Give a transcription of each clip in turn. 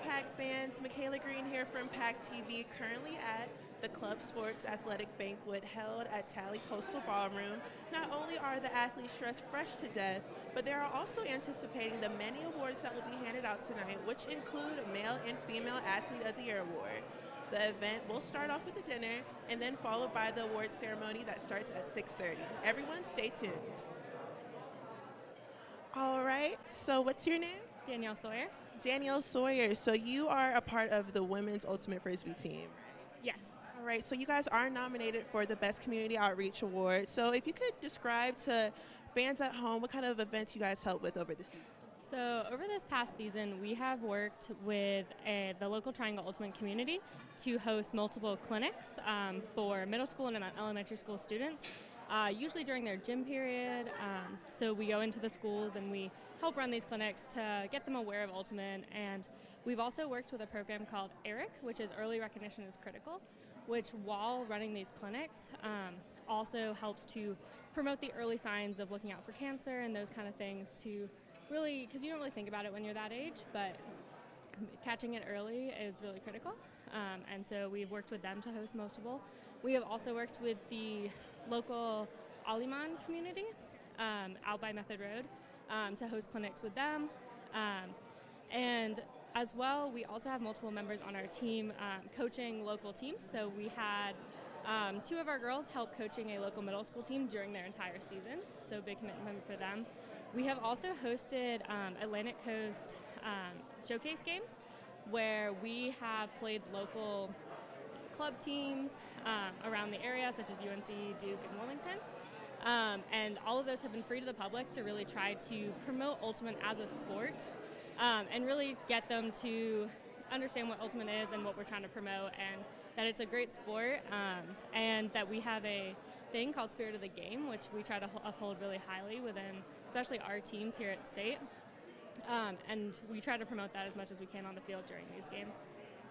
Pack fans, Michaela Green here from PackTV, currently at the Club Sports Athletic Banquet held at Tally Coastal Ballroom. Not only are the athletes dressed fresh to death, but they are also anticipating the many awards that will be handed out tonight, which include Male and Female Athlete of the Year award. The event will start off with a dinner and then followed by the award ceremony that starts at 6:30. Everyone stay tuned. All right, so what's your name? Danielle Sawyer. Danielle Sawyer. So you are a part of the women's ultimate frisbee team. Yes. All right, so you guys are nominated for the Best Community Outreach Award. So if you could describe to fans at home what kind of events you guys help with over the season. So over this past season, we have worked with the local Triangle Ultimate community to host multiple clinics for middle school and elementary school students, usually during their gym period. So we go into the schools and we help run these clinics to get them aware of Ultimate. And we've also worked with a program called ERIC, which is Early Recognition is Critical, which while running these clinics also helps to promote the early signs of looking out for cancer and those kind of things to really, because you don't really think about it when you're that age, but catching it early is really critical. And so we've worked with them to host multiple. We have also worked with the local Aliman community out by Method Road to host clinics with them. And as well, we also have multiple members on our team coaching local teams. So we had two of our girls help coaching a local middle school team during their entire season, so big commitment for them. We have also hosted Atlantic Coast showcase games where we have played local club teams around the area, such as UNC, Duke, and Wilmington. And all of those have been free to the public to really try to promote Ultimate as a sport and really get them to understand what Ultimate is and what we're trying to promote, and that it's a great sport, and that we have a thing called Spirit of the Game, which we try to uphold really highly within especially our teams here at State. And we try to promote that as much as we can on the field during these games.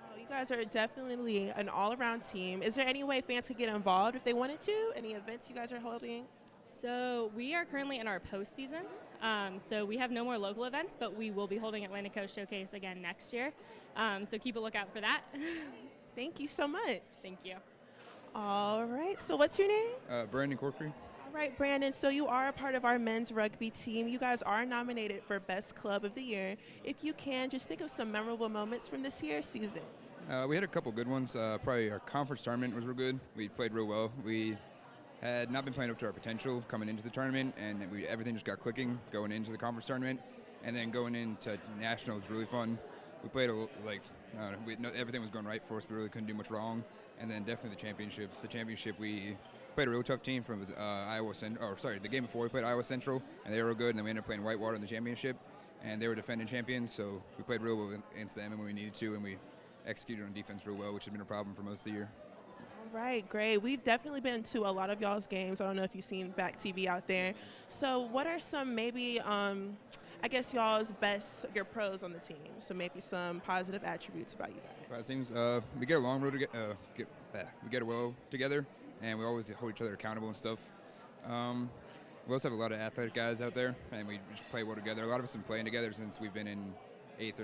Oh, you guys are definitely an all-around team. Is there any way fans could get involved if they wanted to? Any events you guys are holding? So we are currently in our postseason. So we have no more local events, but we will be holding Atlantic Coast Showcase again next year. So keep a lookout for that. Thank you so much. Thank you. All right, so what's your name? Brandon Corkery. All right, Brandon, so you are a part of our men's rugby team. You guys are nominated for Best Club of the Year. If you can, just think of some memorable moments from this year's season. We had a couple good ones. Probably our conference tournament was real good. We played real well. We had not been playing up to our potential coming into the tournament, and everything just got clicking going into the conference tournament. And then going into national was really fun. We played everything was going right for us. We really couldn't do much wrong. And then definitely the championship. The championship, we played a real tough team from the game before we played Iowa Central, and they were good. And then we ended up playing Whitewater in the championship, and they were defending champions. So we played real well against them, and when we needed to, and we executed on defense real well, which has been a problem for most of the year. All right, great. We've definitely been to a lot of y'all's games. I don't know if you've seen PackTV out there. So what are some maybe, y'all's your pros on the team? So maybe some positive attributes about you guys. It seems we get along we get well together, and we always hold each other accountable and stuff. We also have a lot of athletic guys out there, and we just play well together. A lot of us have been playing together since we've been in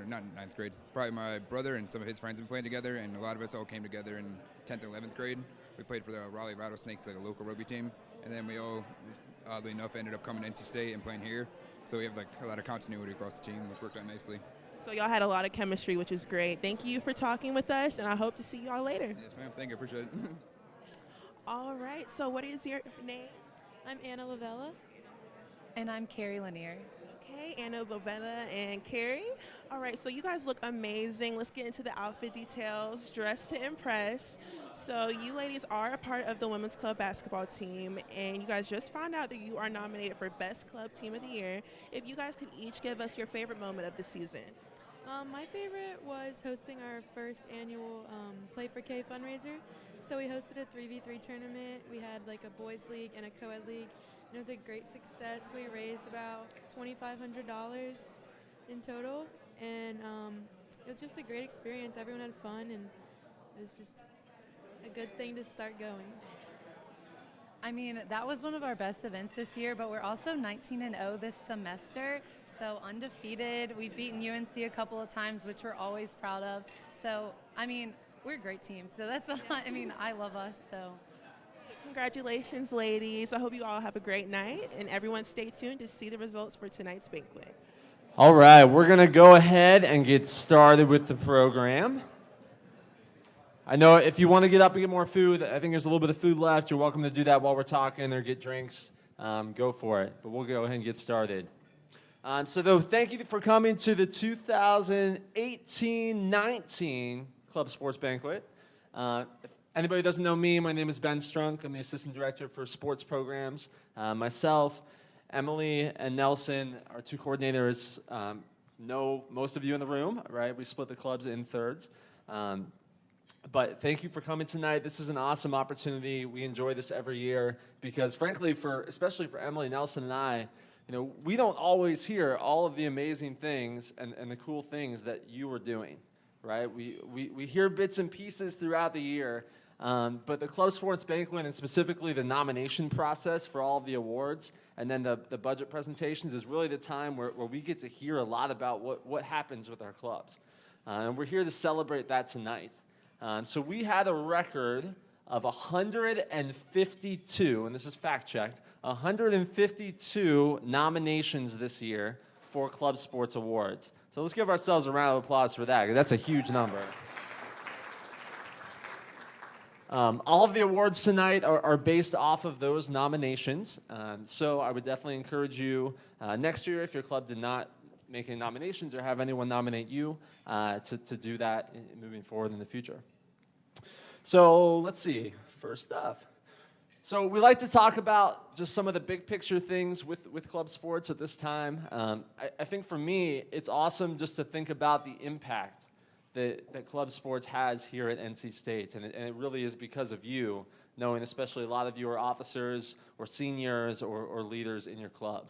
ninth grade. Probably my brother and some of his friends have been playing together, and a lot of us all came together in 10th and 11th grade. We played for the Raleigh Rattlesnakes, like a local rugby team, and then we all, oddly enough, ended up coming to NC State and playing here. So we have a lot of continuity across the team, which worked out nicely. So y'all had a lot of chemistry, which is great. Thank you for talking with us, and I hope to see y'all later. Yes, ma'am. Thank you. Appreciate it. All right. So what is your name? I'm Anna Lavella. And I'm Carrie Lanier. Okay, Anna, Lavella, and Carrie. All right, so you guys look amazing. Let's get into the outfit details. Dress to impress. So you ladies are a part of the Women's Club basketball team, and you guys just found out that you are nominated for Best Club Team of the Year. If you guys could each give us your favorite moment of the season. My favorite was hosting our first annual Play for K fundraiser. So we hosted a 3v3 tournament. We had a boys league and a co-ed league. And it was a great success. We raised about $2,500 in total, and it was just a great experience. Everyone had fun, and it was just a good thing to start going. I mean, that was one of our best events this year, but we're also 19-0 this semester, so undefeated. We've beaten UNC a couple of times, which we're always proud of. So, I mean, we're a great team. So that's, I mean, I love us, so. Congratulations, ladies. I hope you all have a great night, and everyone stay tuned to see the results for tonight's banquet. All right, we're going to go ahead and get started with the program. I know if you want to get up and get more food, I think there's a little bit of food left. You're welcome to do that while we're talking or get drinks. Go for it. But we'll go ahead and get started. So thank you for coming to the 2018-19 Club Sports Banquet. If anybody doesn't know me, my name is Ben Strunk. I'm the Assistant Director for Sports Programs. Myself, Emily, and Nelson, our two coordinators, know most of you in the room, right? We split the clubs in thirds. But thank you for coming tonight. This is an awesome opportunity. We enjoy this every year because, frankly, especially for Emily, Nelson, and I, we don't always hear all of the amazing things and the cool things that you are doing, right? We hear bits and pieces throughout the year, but the Club Sports Banquet and specifically the nomination process for all of the awards and then the budget presentations is really the time where we get to hear a lot about what happens with our clubs. And we're here to celebrate that tonight. So we had a record of 152, and this is fact-checked, 152 nominations this year for Club Sports Awards. So let's give ourselves a round of applause for that, 'cause that's a huge number. All of the awards tonight are based off of those nominations. So I would definitely encourage you next year, if your club did not make any nominations or have anyone nominate you, to do that moving forward in the future. So let's see, first up. So we like to talk about just some of the big picture things with club sports at this time. I think for me, it's awesome just to think about the impact that club sports has here at NC State, and it really is because of you, knowing especially a lot of you are officers or seniors or leaders in your club.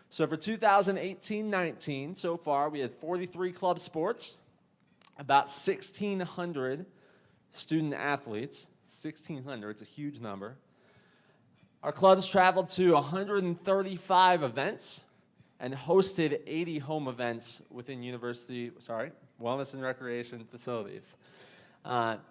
So for 2018-19, so far, we had 43 club sports, about 1,600 student athletes. 1,600, it's a huge number. Our clubs traveled to 135 events and hosted 80 home events within wellness and recreation facilities.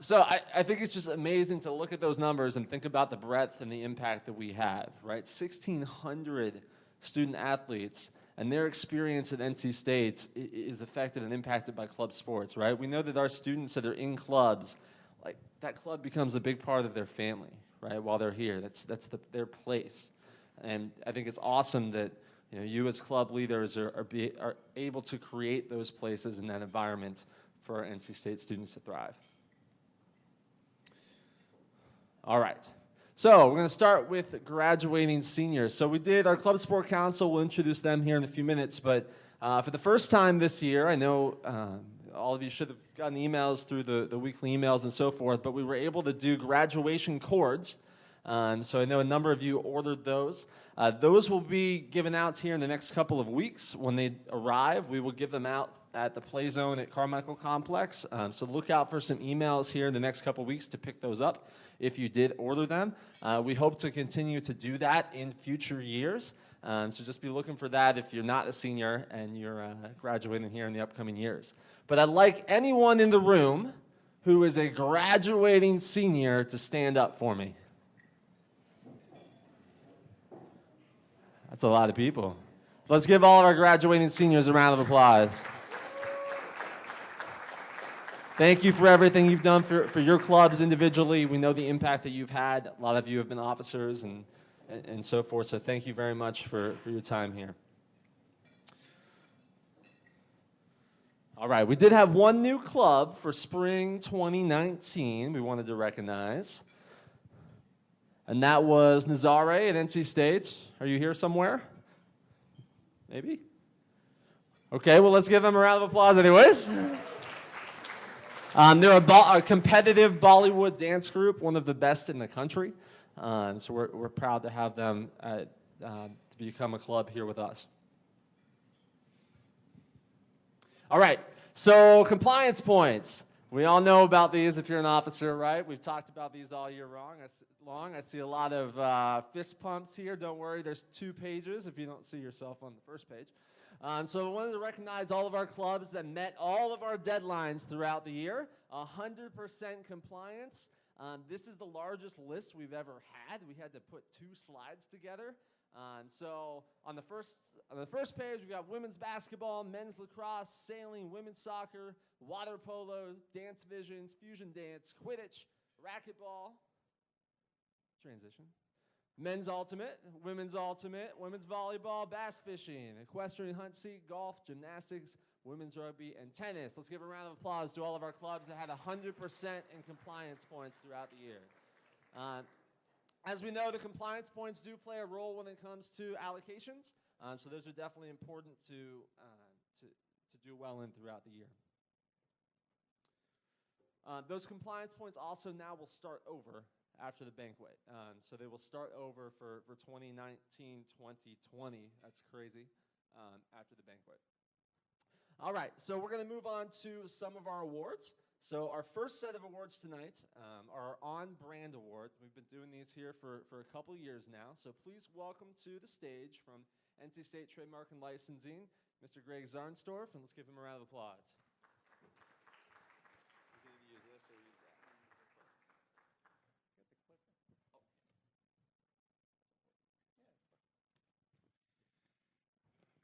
So I think it's just amazing to look at those numbers and think about the breadth and the impact that we have, right? 1,600 student athletes, and their experience at NC State is affected and impacted by club sports, right? We know that our students that are in clubs, like that club becomes a big part of their family, right? While they're here, that's their place, and I think it's awesome that you as club leaders are able to create those places in that environment for our NC State students to thrive. All right. So we're going to start with graduating seniors. So we did our Club Sport Council. We'll introduce them here in a few minutes. But for the first time this year, I know all of you should have gotten emails through the weekly emails and so forth, but we were able to do graduation cords. So I know a number of you ordered those. Those will be given out here in the next couple of weeks. When they arrive, we will give them out at the Play Zone at Carmichael Complex. So look out for some emails here in the next couple of weeks to pick those up if you did order them. We hope to continue to do that in future years. So just be looking for that if you're not a senior and you're graduating here in the upcoming years. But I'd like anyone in the room who is a graduating senior to stand up for me. That's a lot of people. Let's give all of our graduating seniors a round of applause. Thank you for everything you've done for your clubs individually. We know the impact that you've had. A lot of you have been officers and so forth, so thank you very much for your time here. All right, we did have one new club for spring 2019 we wanted to recognize, and that was Nazare at NC State. Are you here somewhere? Maybe? Okay, well, let's give them a round of applause anyways. They're a competitive Bollywood dance group, one of the best in the country. So we're proud to have them to become a club here with us. All right, so compliance points. We all know about these if you're an officer, right? We've talked about these all year long. I see a lot of fist pumps here. Don't worry, there's 2 pages if you don't see yourself on the first page. So I wanted to recognize all of our clubs that met all of our deadlines throughout the year. 100% compliance. This is the largest list we've ever had. We had to put 2 slides together. So on the first page, we got women's basketball, men's lacrosse, sailing, women's soccer, water polo, dance visions, fusion dance, Quidditch, racquetball, transition, men's ultimate, women's volleyball, bass fishing, equestrian hunt seat, golf, gymnastics, women's rugby, and tennis. Let's give a round of applause to all of our clubs that had 100% in compliance points throughout the year. As we know, the compliance points do play a role when it comes to allocations, so those are definitely important to do well in throughout the year. Those compliance points also now will start over after the banquet. So they will start over for 2019-2020. That's crazy, after the banquet. All right, so we're going to move on to some of our awards. So our first set of awards tonight are our On-Brand Award. We've been doing these here for a couple years now. So please welcome to the stage from NC State Trademark and Licensing, Mr. Greg Zarnstorff, and let's give him a round of applause.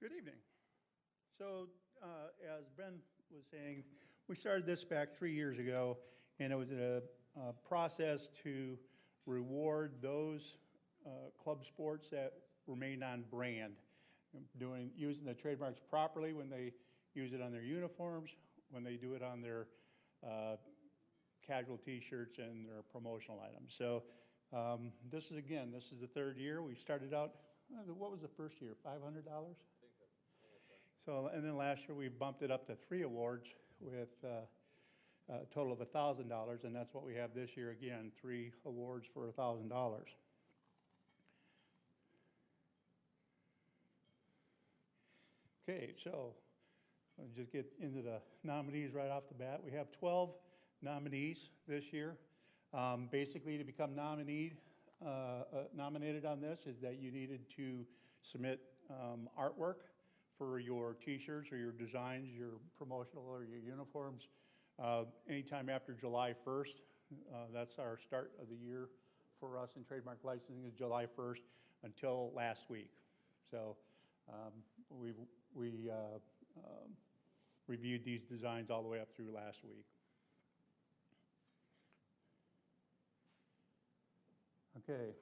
Good evening. So as Ben was saying, we started this back 3 years ago, and it was a process to reward those club sports that remained on brand, using the trademarks properly when they use it on their uniforms, when they do it on their casual t-shirts and their promotional items. So this is the 3rd year. We started out, what was the first year, $500? So, and then last year we bumped it up to 3 awards with a total of $1,000, and that's what we have this year again, 3 awards for $1,000. Okay, so I'll just get into the nominees right off the bat. We have 12 nominees this year. Basically, to become nominated on this is that you needed to submit artwork for your t-shirts or your designs, your promotional or your uniforms, anytime after July 1st. That's our start of the year for us in trademark licensing, is July 1st until last week. So we reviewed these designs all the way up through last week. Okay,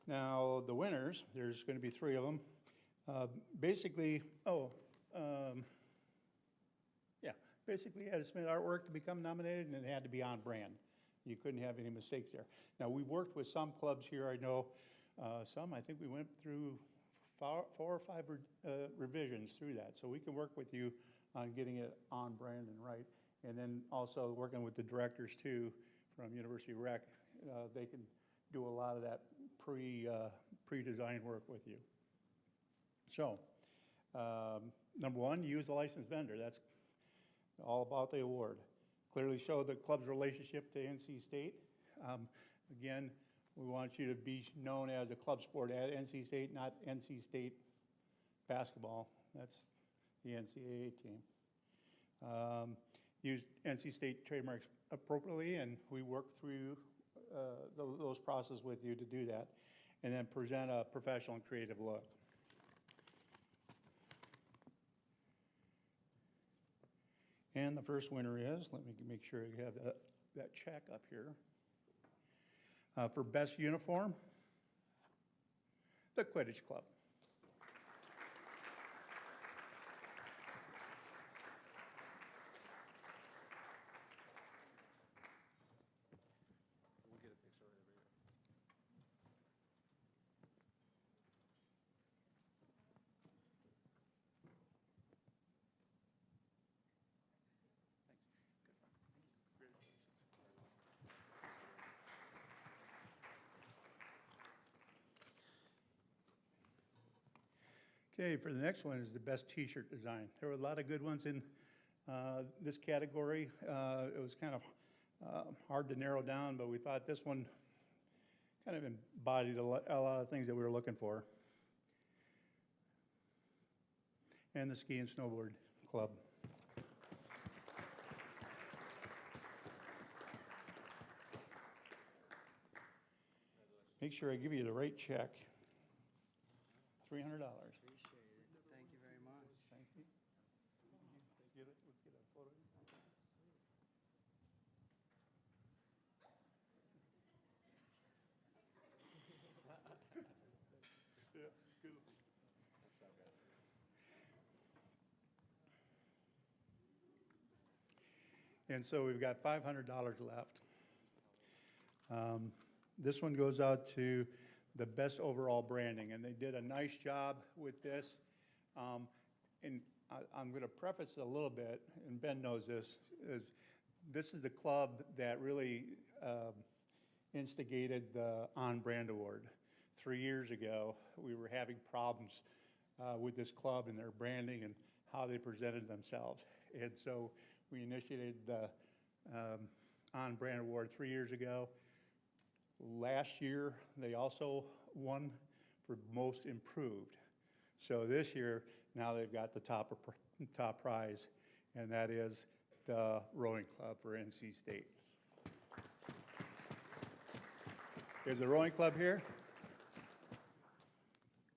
now the winners, there's going to be 3 of them. Basically, you had to submit artwork to become nominated, and it had to be on brand. You couldn't have any mistakes there. Now, we've worked with some clubs here. I know some, I think we went through 4 or 5 revisions through that. So we can work with you on getting it on brand and right. And then also working with the directors too from University Rec. They can do a lot of that pre-design work with you. So, number 1, use a licensed vendor. That's all about the award. Clearly show the club's relationship to NC State. Again, we want you to be known as a club sport at NC State, not NC State basketball. That's the NCAA team. Use NC State trademarks appropriately, and we work through those processes with you to do that. And then present a professional and creative look. And the first winner is, let me make sure you have that check up here. For best uniform, the Quidditch Club. We'll get a picture over here. Okay, for the next one is the best t-shirt design. There were a lot of good ones in This category, it was kind of hard to narrow down, but we thought this one kind of embodied a lot of things that we were looking for. And the Ski and Snowboard Club. Make sure I give you the right check. $300. Appreciate it. Thank you very much. Thank you. Let's get a photo. Yeah, good. And so we've got $500 left. This one goes out to the best overall branding, and they did a nice job with this. And I'm going to preface it a little bit, and Ben knows this is the club that really instigated the On Brand Award. 3 years ago, we were having problems with this club and their branding and how they presented themselves. And so we initiated the On Brand Award 3 years ago. Last year, they also won for Most Improved. So this year, now they've got the top prize, and that is the rowing club for NC State. Is the rowing club here?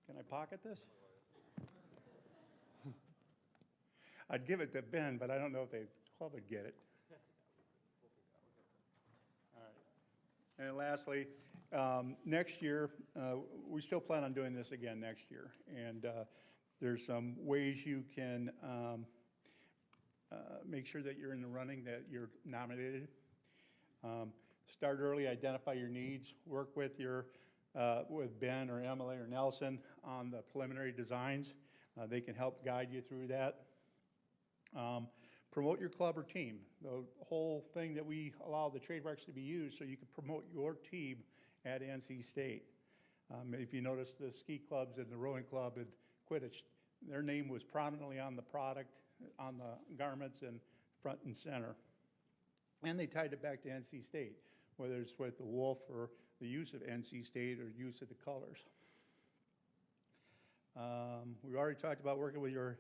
Can I pocket this? I'd give it to Ben, but I don't know if the club would get it. All right. And lastly, next year, we still plan on doing this again next year. And there's some ways you can make sure that you're in the running, that you're nominated. Start early, identify your needs, work with with Ben or Emily or Nelson on the preliminary designs. They can help guide you through that. Promote your club or team. The whole thing that we allow the trademarks to be used so you can promote your team at NC State. If you notice the ski clubs and the rowing club and Quidditch, their name was prominently on the product, on the garments and front and center. And they tied it back to NC State, whether it's with the wolf or the use of NC State or use of the colors. We already talked about working with your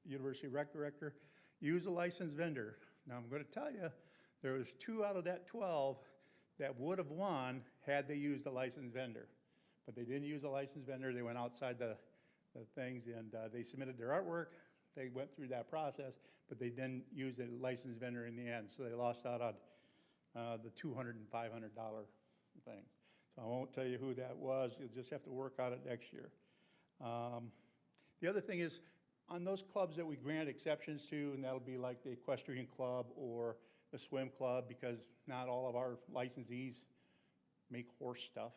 university rec director. Use a licensed vendor. Now I'm going to tell you, there was 2 out of that 12 that would have won had they used a licensed vendor. But they didn't use a licensed vendor. They went outside the things, and they submitted their artwork. They went through that process, but they didn't use a licensed vendor in the end, so they lost out on the $200 and $500 thing. So I won't tell you who that was. You'll just have to work on it next year. The other thing is, on those clubs that we grant exceptions to, and that'll be like the equestrian club or the swim club, because not all of our licensees make horse stuff.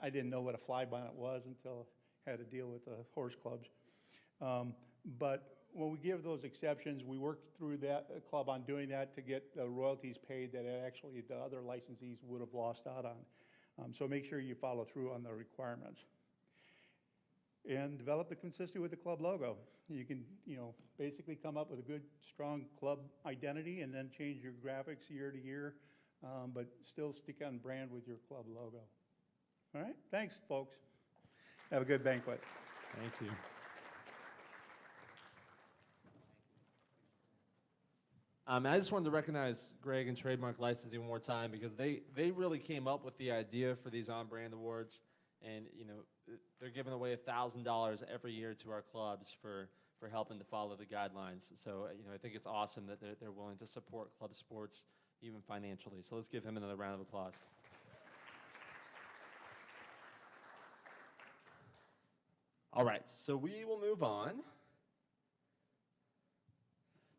I didn't know what a fly bonnet was until I had to deal with the horse clubs. But when we give those exceptions, we work through that club on doing that to get the royalties paid that actually the other licensees would have lost out on. So make sure you follow through on the requirements. And develop the consistency with the club logo. You can, basically come up with a good, strong club identity and then change your graphics year to year, but still stick on brand with your club logo. All right, thanks, folks. Have a good banquet. Thank you. I just wanted to recognize Greg and Trademark Licensing one more time because they really came up with the idea for these on-brand awards, and they're giving away $1,000 every year to our clubs for helping to follow the guidelines. So I think it's awesome that they're willing to support club sports even financially. So let's give him another round of applause. All right, so we will move on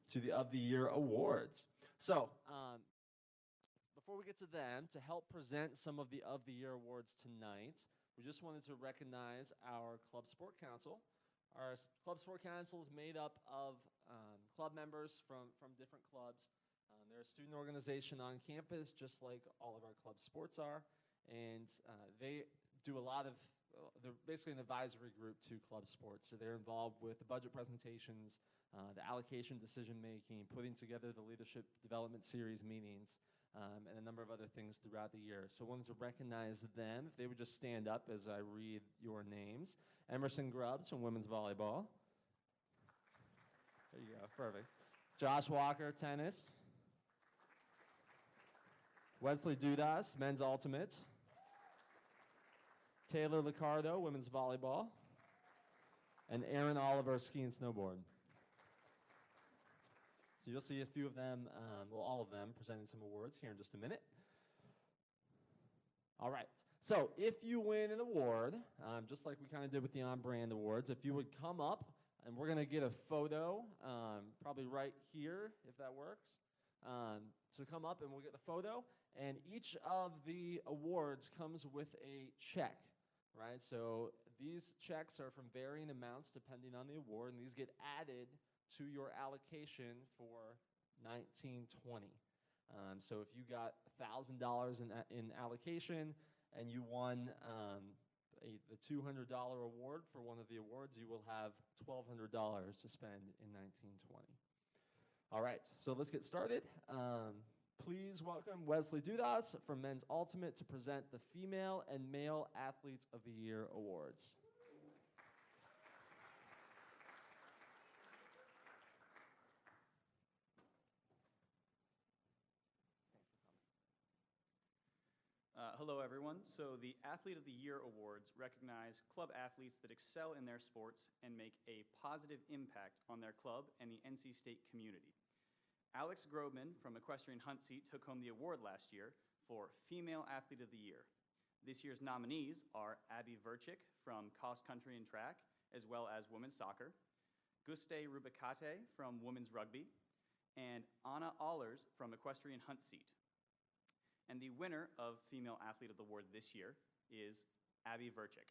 to the Of the Year awards. So before we get to them, to help present some of the Of the Year awards tonight, we just wanted to recognize our Club Sport Council. Our Club Sport Council is made up of club members from different clubs. They're a student organization on campus, just like all of our club sports are, and they do a lot of they're basically an advisory group to club sports. So they're involved with the budget presentations, the allocation decision-making, putting together the leadership development series meetings, and a number of other things throughout the year. So I wanted to recognize them. If they would just stand up as I read your names. Emerson Grubbs from women's volleyball. There you go, perfect. Josh Walker, tennis. Wesley Dudas, men's ultimate. Taylor Licardo, women's volleyball. And Aaron Oliver, ski and snowboard. So you'll see a few of them, well, all of them, presenting some awards here in just a minute. All right. So if you win an award, just like we kind of did with the on-brand awards, if you would come up, and we're going to get a photo, probably right here, if that works. So come up and we'll get the photo. And each of the awards comes with a check, right? So these checks are from varying amounts depending on the award, and these get added to your allocation for 1920. So if you got $1,000 in allocation and you won the $200 award for one of the awards, you will have $1,200 to spend in 1920. All right, so let's get started. Please welcome Wesley Dudas from Men's Ultimate to present the Female and Male Athletes of the Year Awards. Hello, everyone. So the Athlete of the Year Awards recognize club athletes that excel in their sports and make a positive impact on their club and the NC State community. Alex Grobman from Equestrian Hunt Seat took home the award last year for Female Athlete of the Year. This year's nominees are Abby Verchik from Cross Country and Track, as well as women's soccer, Guste Rubicate from women's rugby, and Anna Allers from Equestrian Hunt Seat. And the winner of Female Athlete of the Award this year is Abby Verchik.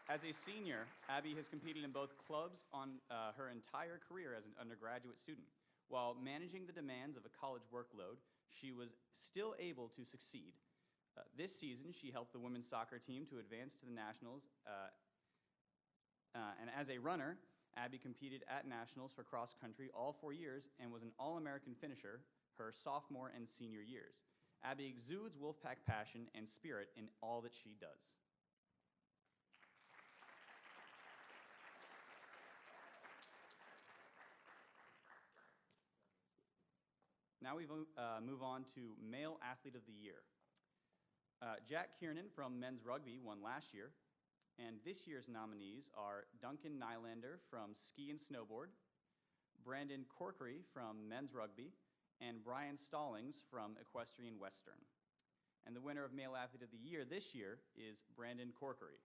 As a senior, Abby has competed in both clubs on her entire career as an undergraduate student. While managing the demands of a college workload, she was still able to succeed. This season, she helped the women's soccer team to advance to the nationals. And as a runner, Abby competed at nationals for cross country all 4 years and was an All-American finisher her sophomore and senior years. Abby exudes Wolfpack passion and spirit in all that she does. Now we move on to Male Athlete of the Year. Jack Kiernan from men's rugby won last year. And this year's nominees are Duncan Nylander from ski and snowboard, Brandon Corkery from men's rugby, and Brian Stallings from equestrian western. And the winner of Male Athlete of the Year this year is Brandon Corkery.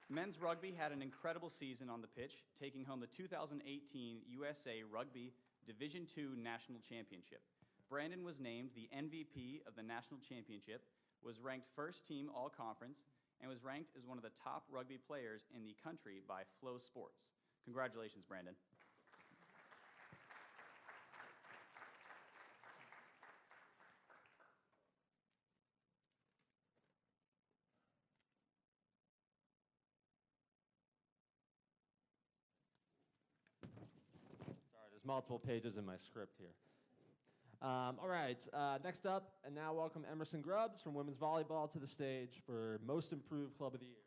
Men's rugby had an incredible season on the pitch, taking home the 2018 USA Rugby Division II National Championship. Brandon was named the MVP of the national championship, was ranked first team all-conference, and was ranked as one of the top rugby players in the country by Flow Sports. Congratulations, Brandon. Sorry, there's multiple pages in my script here. All right, next up, and now welcome Emerson Grubbs from women's volleyball to the stage for Most Improved Club of the Year.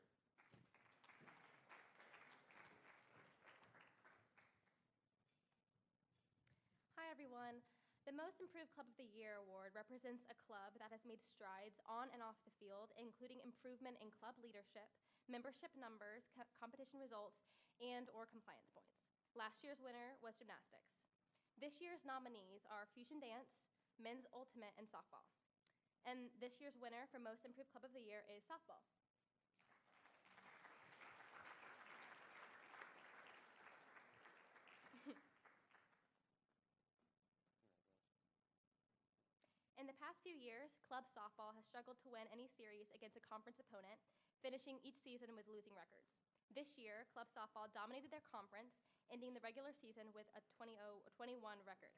Hi, everyone. The Most Improved Club of the Year award represents a club that has made strides on and off the field, including improvement in club leadership, membership numbers, competition results, and/or compliance points. Last year's winner was gymnastics. This year's nominees are fusion dance, men's ultimate, and softball. And this year's winner for Most Improved Club of the Year is softball. In the past few years, club softball has struggled to win any series against a conference opponent, finishing each season with losing records. This year, club softball dominated their conference, ending the regular season with a 20-21 record.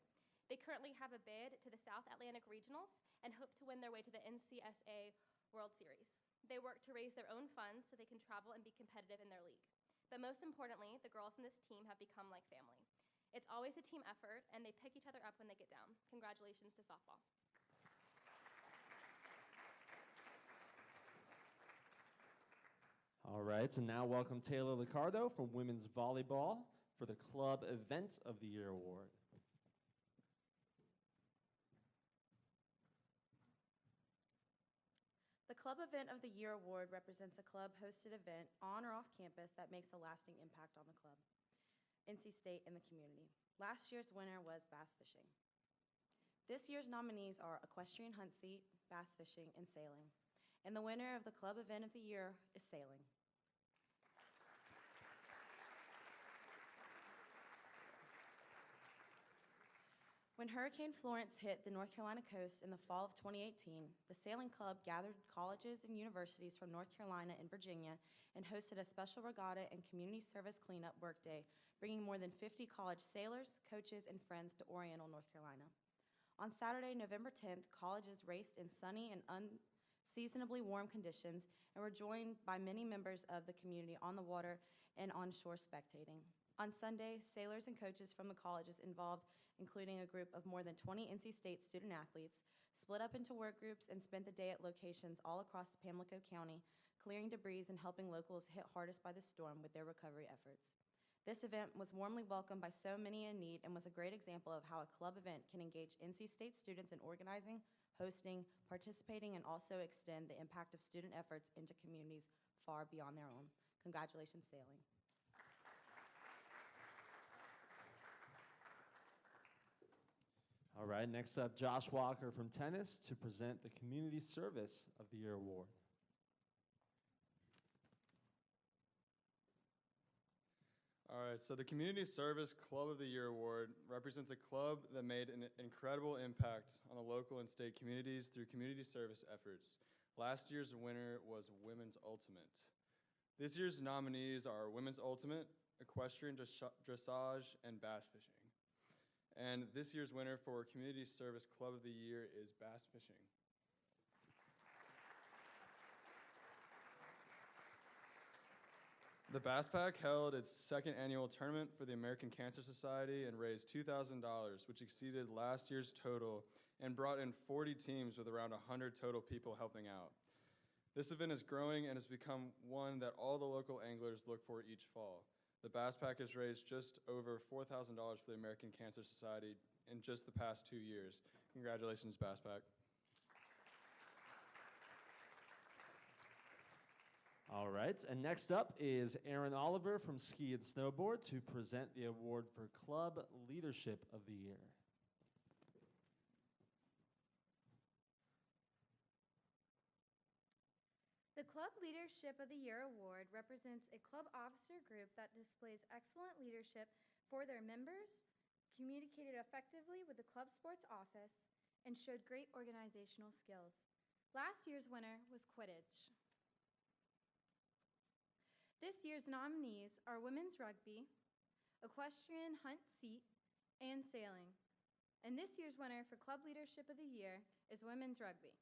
They currently have a bid to the South Atlantic Regionals and hope to win their way to the NCSA World Series. They work to raise their own funds so they can travel and be competitive in their league. But most importantly, the girls in this team have become like family. It's always a team effort, and they pick each other up when they get down. Congratulations to softball. All right, and now welcome Taylor Licardo from women's volleyball for the Club Event of the Year award. The Club Event of the Year award represents a club-hosted event on or off campus that makes a lasting impact on the club, NC State, and the community. Last year's winner was bass fishing. This year's nominees are equestrian hunt seat, bass fishing, and sailing. And the winner of the Club Event of the Year is sailing. When Hurricane Florence hit the North Carolina coast in the fall of 2018, the Sailing Club gathered colleges and universities from North Carolina and Virginia and hosted a special regatta and community service cleanup workday, bringing more than 50 college sailors, coaches, and friends to Oriental, North Carolina. On Saturday, November 10th, colleges raced in sunny and unseasonably warm conditions and were joined by many members of the community on the water and on shore spectating. On Sunday, sailors and coaches from the colleges involved, including a group of more than 20 NC State student athletes, split up into work groups and spent the day at locations all across Pamlico County, clearing debris and helping locals hit hardest by the storm with their recovery efforts. This event was warmly welcomed by so many in need and was a great example of how a club event can engage NC State students in organizing, hosting, participating, and also extend the impact of student efforts into communities far beyond their own. Congratulations, sailing. All right, next up, Josh Walker from tennis to present the Community Service of the Year award. All right, so the Community Service Club of the Year award represents a club that made an incredible impact on the local and state communities through community service efforts. Last year's winner was Women's Ultimate. This year's nominees are Women's Ultimate, Equestrian Dressage, and Bass Fishing. And this year's winner for Community Service Club of the Year is Bass Fishing. The Bass Pack held its second annual tournament for the American Cancer Society and raised $2,000, which exceeded last year's total and brought in 40 teams with around 100 total people helping out. This event is growing and has become one that all the local anglers look for each fall. The Bass Pack has raised just over $4,000 for the American Cancer Society in just the past 2 years. Congratulations, Bass Pack. All right, and next up is Aaron Oliver from Ski and Snowboard to present the award for Club Leadership of the Year. The Club Leadership of the Year award represents a club officer group that displays excellent leadership for their members, communicated effectively with the club sports office, and showed great organizational skills. Last year's winner was Quidditch. This year's nominees are Women's Rugby, Equestrian Hunt Seat, and Sailing. And this year's winner for Club Leadership of the Year is Women's Rugby.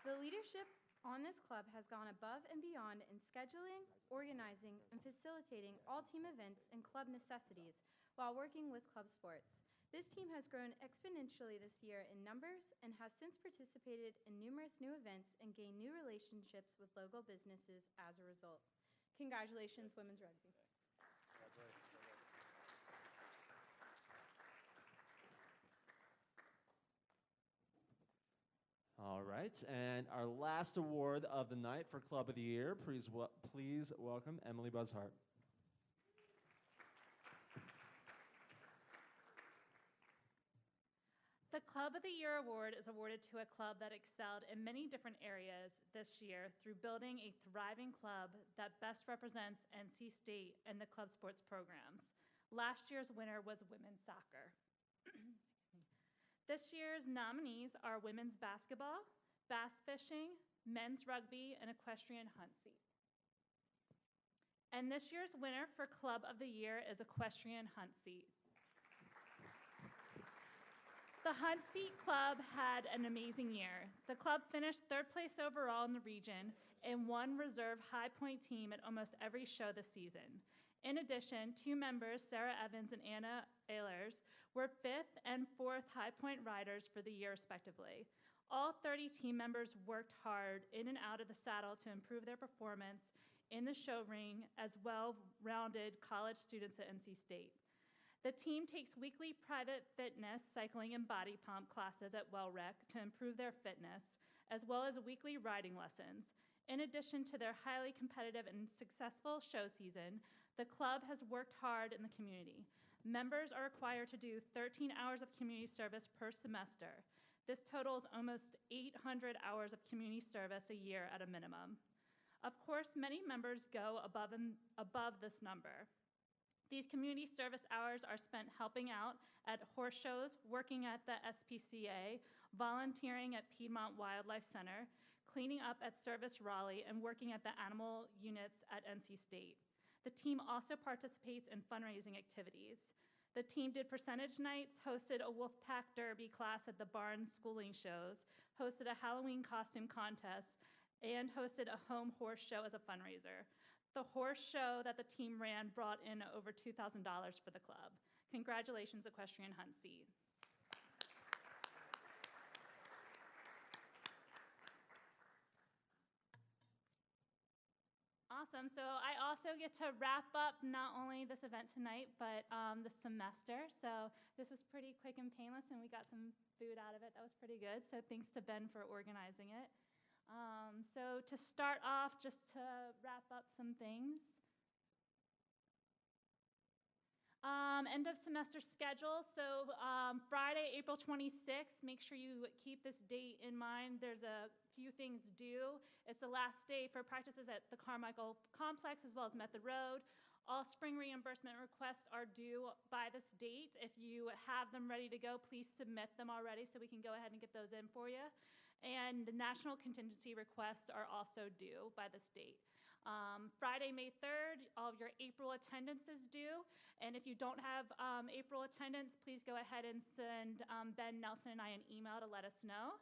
The leadership on this club has gone above and beyond in scheduling, organizing, and facilitating all team events and club necessities while working with club sports. This team has grown exponentially this year in numbers and has since participated in numerous new events and gained new relationships with local businesses as a result. Congratulations, Women's Rugby. Congratulations. All right, and our last award of the night for Club of the Year, please welcome Emily Buzzhart. The Club of the Year award is awarded to a club that excelled in many different areas this year through building a thriving club that best represents NC State and the club sports programs. Last year's winner was women's soccer. This year's nominees are women's basketball, bass fishing, men's rugby, and equestrian hunt seat. And this year's winner for Club of the Year is Equestrian Hunt Seat. The Hunt Seat Club had an amazing year. The club finished third place overall in the region and won reserve high point team at almost every show this season. In addition, 2 members, Sarah Evans and Anna Ehlers, were 5th and 4th high point riders for the year respectively. All 30 team members worked hard in and out of the saddle to improve their performance in the show ring as well-rounded college students at NC State. The team takes weekly private fitness, cycling, and body pump classes at WellRec to improve their fitness, as well as weekly riding lessons. In addition to their highly competitive and successful show season, the club has worked hard in the community. Members are required to do 13 hours of community service per semester. This totals almost 800 hours of community service a year at a minimum. Of course, many members go above this number. These community service hours are spent helping out at horse shows, working at the SPCA, volunteering at Piedmont Wildlife Center, cleaning up at Service Raleigh, and working at the animal units at NC State. The team also participates in fundraising activities. The team did percentage nights, hosted a Wolfpack Derby class at the Barnes schooling shows, hosted a Halloween costume contest, and hosted a home horse show as a fundraiser. The horse show that the team ran brought in over $2,000 for the club. Congratulations, Equestrian Hunt Seat. Awesome. So I also get to wrap up not only this event tonight, but the semester. So this was pretty quick and painless, and we got some food out of it. That was pretty good. So thanks to Ben for organizing it. So to start off, just to wrap up some things. End of semester schedule. So Friday, April 26th, make sure you keep this date in mind. There's a few things due. It's the last day for practices at the Carmichael Complex as well as Method Road. All spring reimbursement requests are due by this date. If you have them ready to go, please submit them already so we can go ahead and get those in for you. And the national contingency requests are also due by this date. Friday, May 3rd, all of your April attendance is due. And if you don't have April attendance, please go ahead and send Ben Nelson and I an email to let us know.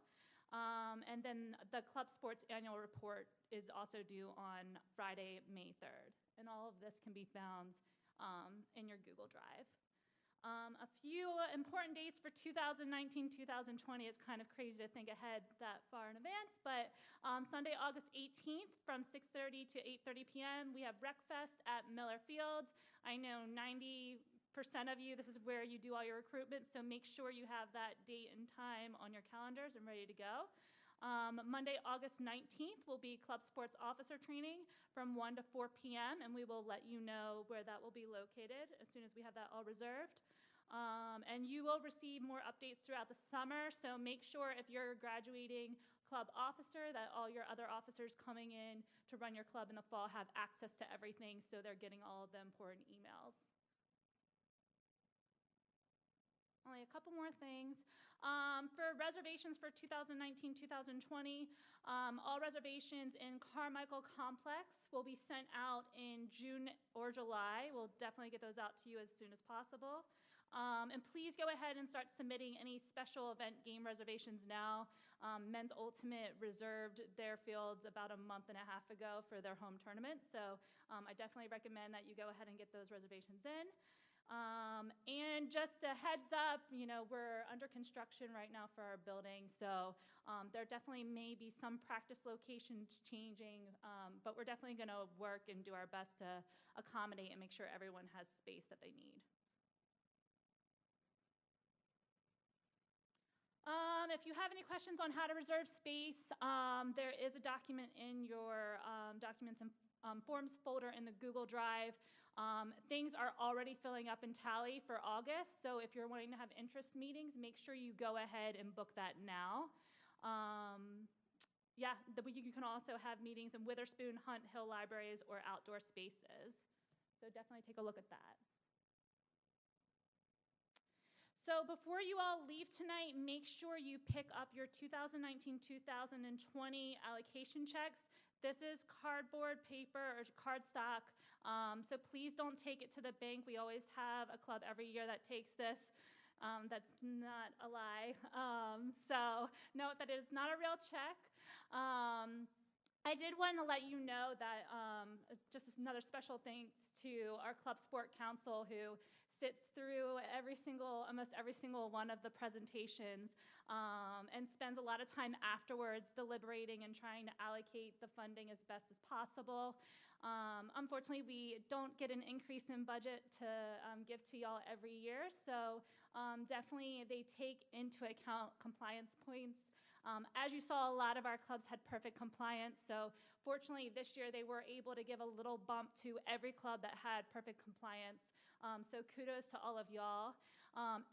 And then the club sports annual report is also due on Friday, May 3rd. And all of this can be found in your Google Drive. A few important dates for 2019-2020. It's kind of crazy to think ahead that far in advance, but Sunday, August 18th from 6:30 to 8:30 p.m. we have Recfest at Miller Fields. I know 90% of you, this is where you do all your recruitment, so make sure you have that date and time on your calendars and ready to go. Monday, August 19th will be Club Sports Officer Training from 1 to 4 p.m., and we will let you know where that will be located as soon as we have that all reserved. And you will receive more updates throughout the summer, so make sure if you're a graduating club officer that all your other officers coming in to run your club in the fall have access to everything so they're getting all of the important emails. Only a couple more things. For reservations for 2019-2020, all reservations in Carmichael Complex will be sent out in June or July. We'll definitely get those out to you as soon as possible. And please go ahead and start submitting any special event game reservations now. Men's Ultimate reserved their fields about a month and a half ago for their home tournament. So I definitely recommend that you go ahead and get those reservations in. And just a heads up, you know, we're under construction right now for our building, so there definitely may be some practice locations changing, but we're definitely going to work and do our best to accommodate and make sure everyone has space that they need. If you have any questions on how to reserve space, there is a document in your documents and forms folder in the Google Drive. Things are already filling up in Tally for August, so if you're wanting to have interest meetings, make sure you go ahead and book that now. You can also have meetings in Witherspoon, Hunt Hill Libraries, or outdoor spaces. So definitely take a look at that. So before you all leave tonight, make sure you pick up your 2019-2020 allocation checks. This is cardboard, paper, or cardstock, so please don't take it to the bank. We always have a club every year that takes this. That's not a lie. So note that it is not a real check. I did want to let you know that it's just another special thanks to our Club Sport Council, who sits through almost every single one of the presentations, and spends a lot of time afterwards deliberating and trying to allocate the funding as best as possible. Unfortunately, we don't get an increase in budget to give to y'all every year, so definitely they take into account compliance points. As you saw, a lot of our clubs had perfect compliance, so fortunately this year they were able to give a little bump to every club that had perfect compliance. So kudos to all of y'all,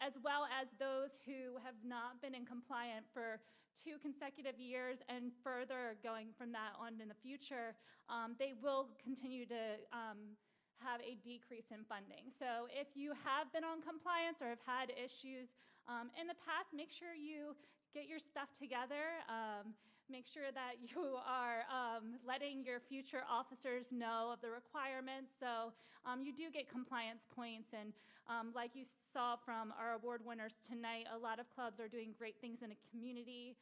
as well as those who have not been in compliant for 2 consecutive years and further going from that on in the future. They will continue to have a decrease in funding. So if you have been on compliance or have had issues in the past, make sure you get your stuff together. Make sure that you are letting your future officers know of the requirements, so you do get compliance points. And like you saw from our award winners tonight, a lot of clubs are doing great things in a community.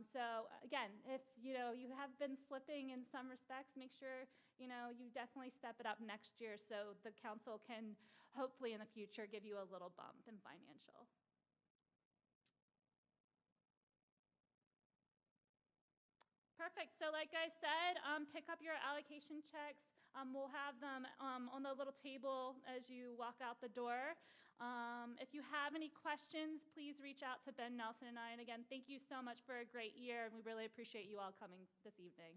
So again, if you have been slipping in some respects, make sure you definitely step it up next year, so the council can hopefully in the future give you a little bump in financial. Perfect. So like I said, pick up your allocation checks. We'll have them on the little table as you walk out the door. If you have any questions, please reach out to Ben Nelson and I. And again, thank you so much for a great year, and we really appreciate you all coming this evening.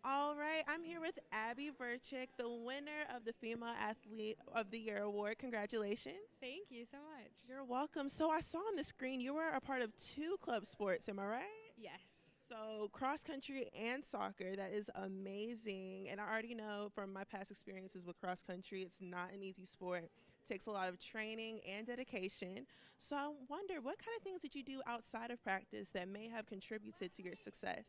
All right, I'm here with Abby Burchick, the winner of the Female Athlete of the Year Award. Congratulations. Thank you so much. You're welcome. So I saw on the screen you were a part of 2 club sports, am I right? Yes. So cross country and soccer, that is amazing. And I already know from my past experiences with cross country, it's not an easy sport. It takes a lot of training and dedication. So I wonder, what kind of things did you do outside of practice that may have contributed to your success?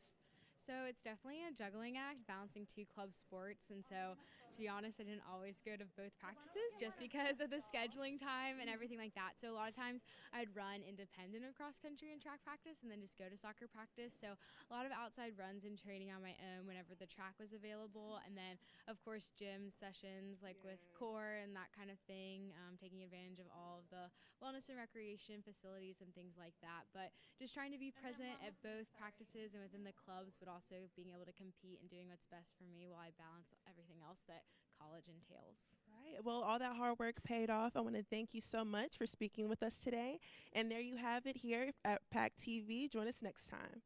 So it's definitely a juggling act, balancing 2 club sports. And so, to be honest, I didn't always go to both practices just because of the scheduling time and everything like that. So a lot of times I'd run independent of cross country and track practice and then just go to soccer practice. So a lot of outside runs and training on my own whenever the track was available. And then, of course, gym sessions like with core and that kind of thing, taking advantage of all of the wellness and recreation facilities and things like that. But just trying to be present at both practices and within the clubs, but also being able to compete and doing what's best for me while I balance everything else that college entails. Right. Well, all that hard work paid off. I want to thank you so much for speaking with us today. And there you have it here at PackTV. Join us next time.